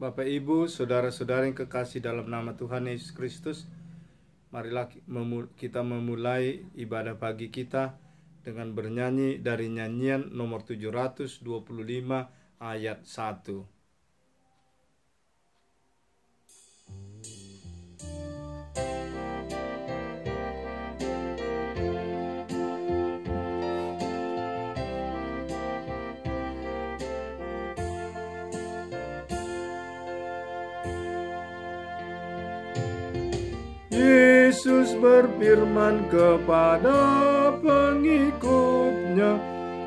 Bapak Ibu, saudara-saudara yang kekasih dalam nama Tuhan Yesus Kristus, marilah kita memulai ibadah pagi kita dengan bernyanyi dari nyanyian nomor 725 ayat 1. Yesus berfirman kepada pengikutnya,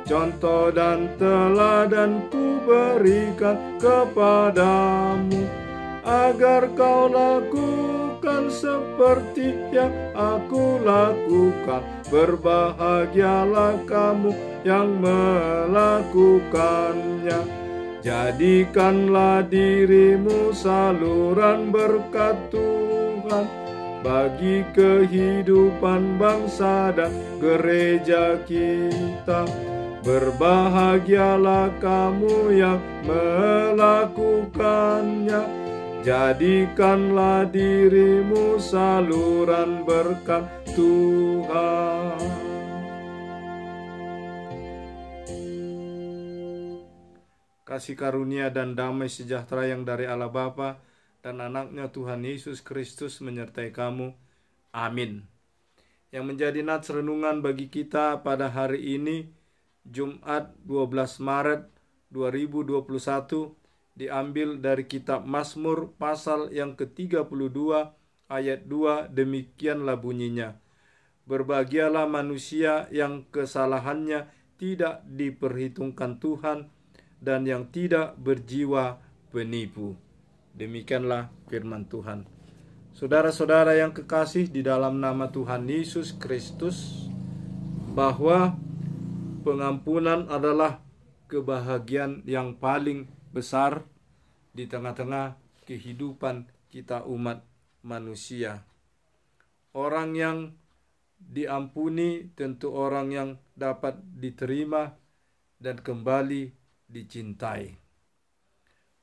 contoh dan teladan ku berikan kepadamu, agar kau lakukan seperti yang aku lakukan. Berbahagialah kamu yang melakukannya. Jadikanlah dirimu saluran berkat Tuhan bagi kehidupan bangsa dan gereja kita. Berbahagialah kamu yang melakukannya. Jadikanlah dirimu saluran berkat Tuhan. Kasih karunia dan damai sejahtera yang dari Allah Bapa dan anaknya Tuhan Yesus Kristus menyertai kamu. Amin. Yang menjadi nats renungan bagi kita pada hari ini, Jumat 12 Maret 2021, diambil dari kitab Mazmur pasal yang ke-32 ayat 2, demikianlah bunyinya. Berbahagialah manusia yang kesalahannya tidak diperhitungkan Tuhan dan yang tidak berjiwa penipu. Demikianlah firman Tuhan. Saudara-saudara yang kekasih di dalam nama Tuhan Yesus Kristus, bahwa pengampunan adalah kebahagiaan yang paling besar di tengah-tengah kehidupan kita umat manusia. Orang yang diampuni tentu orang yang dapat diterima dan kembali dicintai.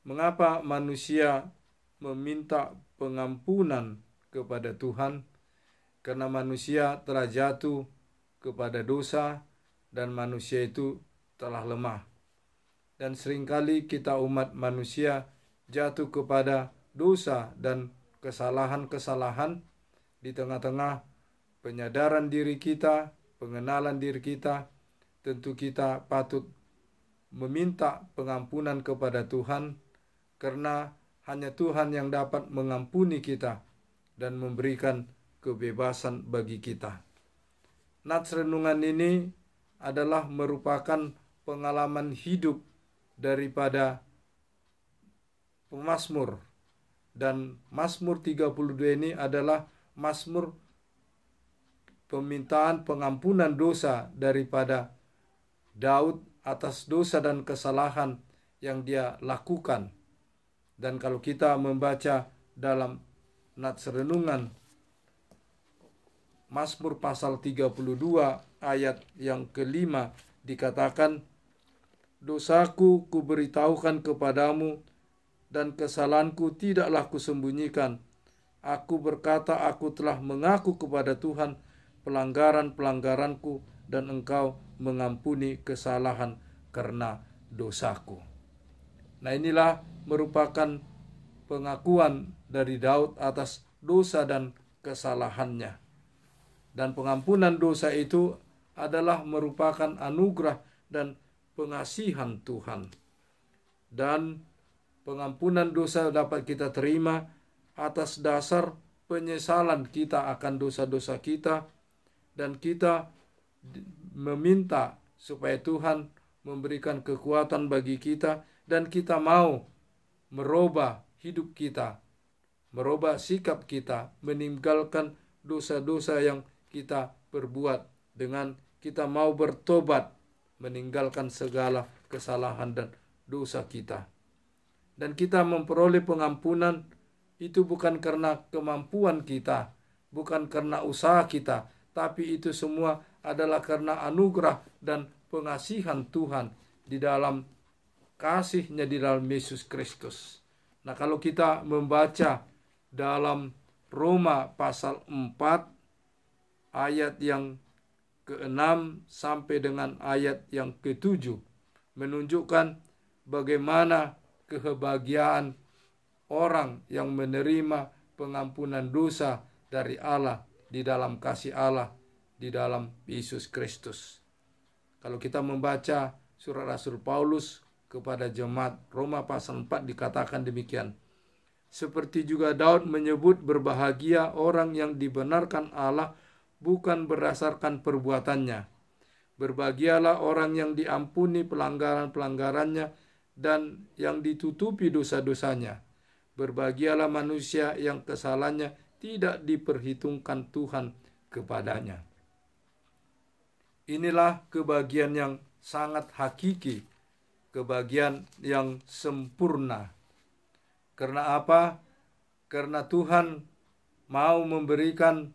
Mengapa manusia meminta pengampunan kepada Tuhan? Karena manusia telah jatuh kepada dosa dan manusia itu telah lemah. Dan seringkali kita umat manusia jatuh kepada dosa dan kesalahan-kesalahan di tengah-tengah penyadaran diri kita, pengenalan diri kita. Tentu kita patut meminta pengampunan kepada Tuhan, karena hanya Tuhan yang dapat mengampuni kita dan memberikan kebebasan bagi kita. Nats renungan ini adalah merupakan pengalaman hidup daripada pemazmur. Dan Mazmur 32 ini adalah mazmur permintaan pengampunan dosa daripada Daud atas dosa dan kesalahan yang dia lakukan. Dan kalau kita membaca dalam nats renungan Mazmur pasal 32 ayat yang ke-5 dikatakan, dosaku kuberitahukan kepadamu dan kesalahanku tidaklah kusembunyikan. Aku berkata, aku telah mengaku kepada Tuhan pelanggaran-pelanggaranku, dan engkau mengampuni kesalahan karena dosaku. Nah, inilah merupakan pengakuan dari Daud atas dosa dan kesalahannya. Dan pengampunan dosa itu adalah merupakan anugerah dan pengasihan Tuhan. Dan pengampunan dosa dapat kita terima atas dasar penyesalan kita akan dosa-dosa kita, dan kita meminta supaya Tuhan memberikan kekuatan bagi kita, dan kita mau merubah hidup kita, merubah sikap kita, meninggalkan dosa-dosa yang kita perbuat, dengan kita mau bertobat, meninggalkan segala kesalahan dan dosa kita. Dan kita memperoleh pengampunan itu bukan karena kemampuan kita, bukan karena usaha kita, tapi itu semua adalah karena anugerah dan pengasihan Tuhan di dalam kasih-Nya di dalam Yesus Kristus. Nah, kalau kita membaca dalam Roma pasal 4 ayat yang ke-6 sampai dengan ayat yang ke-7 menunjukkan bagaimana kebahagiaan orang yang menerima pengampunan dosa dari Allah di dalam kasih Allah di dalam Yesus Kristus. Kalau kita membaca surat Rasul Paulus kepada jemaat Roma pasal 4 dikatakan demikian. Seperti juga Daud menyebut berbahagia orang yang dibenarkan Allah bukan berdasarkan perbuatannya. Berbahagialah orang yang diampuni pelanggaran-pelanggarannya dan yang ditutupi dosa-dosanya. Berbahagialah manusia yang kesalahannya tidak diperhitungkan Tuhan kepadanya. Inilah kebahagiaan yang sangat hakiki, kebahagiaan yang sempurna. Karena apa? Karena Tuhan mau memberikan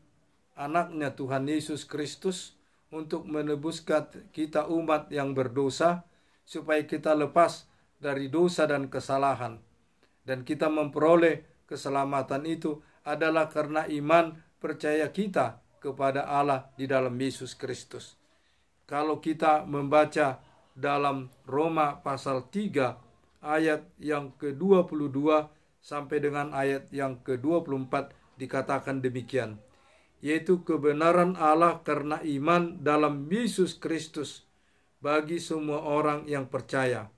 anaknya Tuhan Yesus Kristus untuk menebuskan kita umat yang berdosa, supaya kita lepas dari dosa dan kesalahan. Dan kita memperoleh keselamatan itu adalah karena iman percaya kita kepada Allah di dalam Yesus Kristus. Kalau kita membaca dalam Roma pasal 3 ayat yang ke-22 sampai dengan ayat yang ke-24 dikatakan demikian, yaitu kebenaran Allah karena iman dalam Yesus Kristus bagi semua orang yang percaya.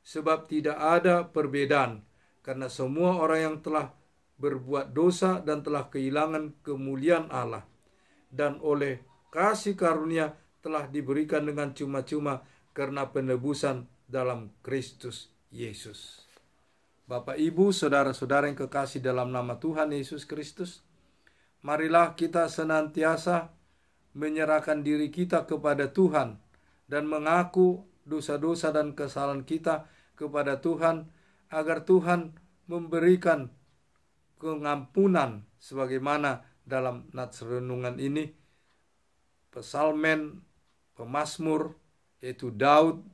Sebab tidak ada perbedaan, karena semua orang yang telah berbuat dosa dan telah kehilangan kemuliaan Allah, dan oleh kasih karunia telah diberikan dengan cuma-cuma karena penebusan dalam Kristus Yesus. Bapak, Ibu, saudara-saudara yang kekasih dalam nama Tuhan Yesus Kristus, marilah kita senantiasa menyerahkan diri kita kepada Tuhan dan mengaku dosa-dosa dan kesalahan kita kepada Tuhan, agar Tuhan memberikan pengampunan sebagaimana dalam nats renungan ini pesalmen pemazmur yaitu Daud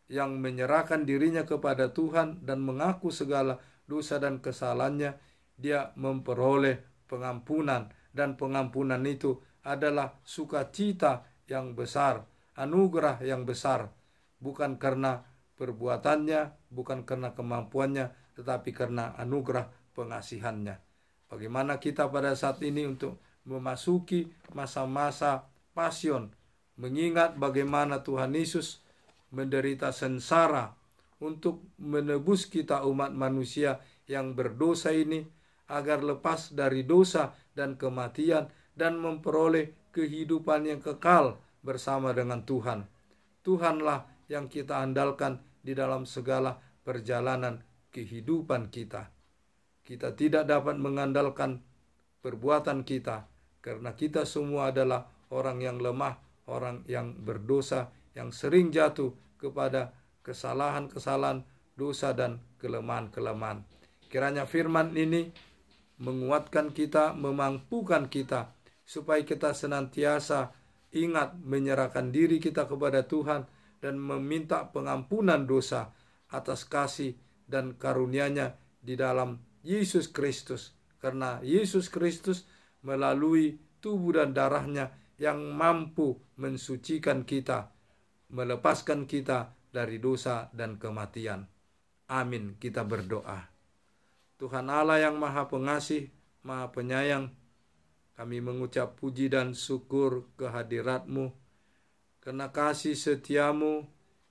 yang menyerahkan dirinya kepada Tuhan dan mengaku segala dosa dan kesalahannya, dia memperoleh pengampunan, dan pengampunan itu adalah sukacita yang besar, anugerah yang besar, bukan karena perbuatannya, bukan karena kemampuannya, tetapi karena anugerah pengasihannya. Bagaimana kita pada saat ini untuk memasuki masa-masa pasion, mengingat bagaimana Tuhan Yesus menderita sengsara untuk menebus kita umat manusia yang berdosa ini, agar lepas dari dosa dan kematian dan memperoleh kehidupan yang kekal bersama dengan Tuhan. Tuhanlah yang kita andalkan di dalam segala perjalanan kehidupan kita. Kita tidak dapat mengandalkan perbuatan kita, karena kita semua adalah orang yang lemah, orang yang berdosa, yang sering jatuh kepada kesalahan-kesalahan, dosa dan kelemahan-kelemahan. Kiranya firman ini menguatkan kita, memampukan kita, supaya kita senantiasa ingat menyerahkan diri kita kepada Tuhan dan meminta pengampunan dosa atas kasih dan karunia-Nya di dalam Yesus Kristus. Karena Yesus Kristus melalui tubuh dan darah-Nya yang mampu mensucikan kita, melepaskan kita dari dosa dan kematian. Amin. Kita berdoa. Tuhan Allah yang Maha Pengasih, Maha Penyayang, kami mengucap puji dan syukur kehadirat-Mu, karena kasih setia-Mu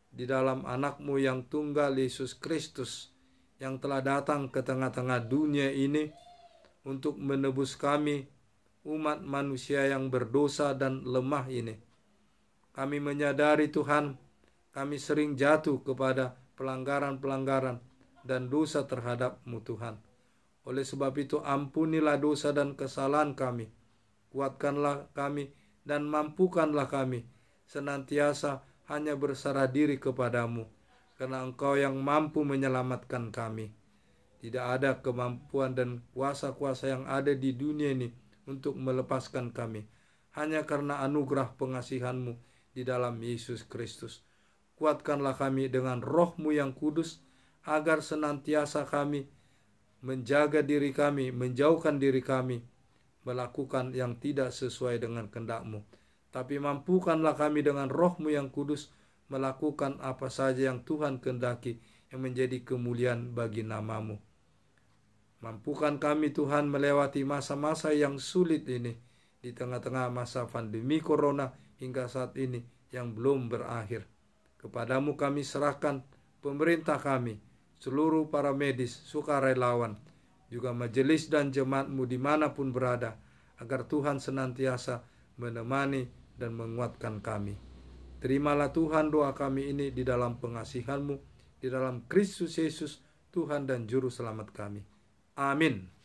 di dalam anak-Mu yang tunggal Yesus Kristus, yang telah datang ke tengah-tengah dunia ini untuk menebus kami, umat manusia yang berdosa dan lemah ini. Kami menyadari Tuhan, kami sering jatuh kepada pelanggaran-pelanggaran dan dosa terhadap-Mu Tuhan. Oleh sebab itu ampunilah dosa dan kesalahan kami. Kuatkanlah kami dan mampukanlah kami senantiasa hanya berserah diri kepada-Mu, karena Engkau yang mampu menyelamatkan kami. Tidak ada kemampuan dan kuasa-kuasa yang ada di dunia ini untuk melepaskan kami, hanya karena anugerah pengasihan-Mu di dalam Yesus Kristus. Kuatkanlah kami dengan Roh-Mu yang kudus, agar senantiasa kami menjaga diri kami, menjauhkan diri kami melakukan yang tidak sesuai dengan kehendak-Mu. Tapi mampukanlah kami dengan Roh-Mu yang kudus melakukan apa saja yang Tuhan kehendaki yang menjadi kemuliaan bagi nama-Mu. Mampukan kami Tuhan melewati masa-masa yang sulit ini di tengah-tengah masa pandemi corona hingga saat ini yang belum berakhir. Kepadamu kami serahkan pemerintah kami, seluruh para medis, sukarelawan, juga majelis dan jemaat-Mu dimanapun berada, agar Tuhan senantiasa menemani dan menguatkan kami. Terimalah Tuhan doa kami ini di dalam pengasihan-Mu, di dalam Kristus Yesus, Tuhan dan Juru Selamat kami. Amin.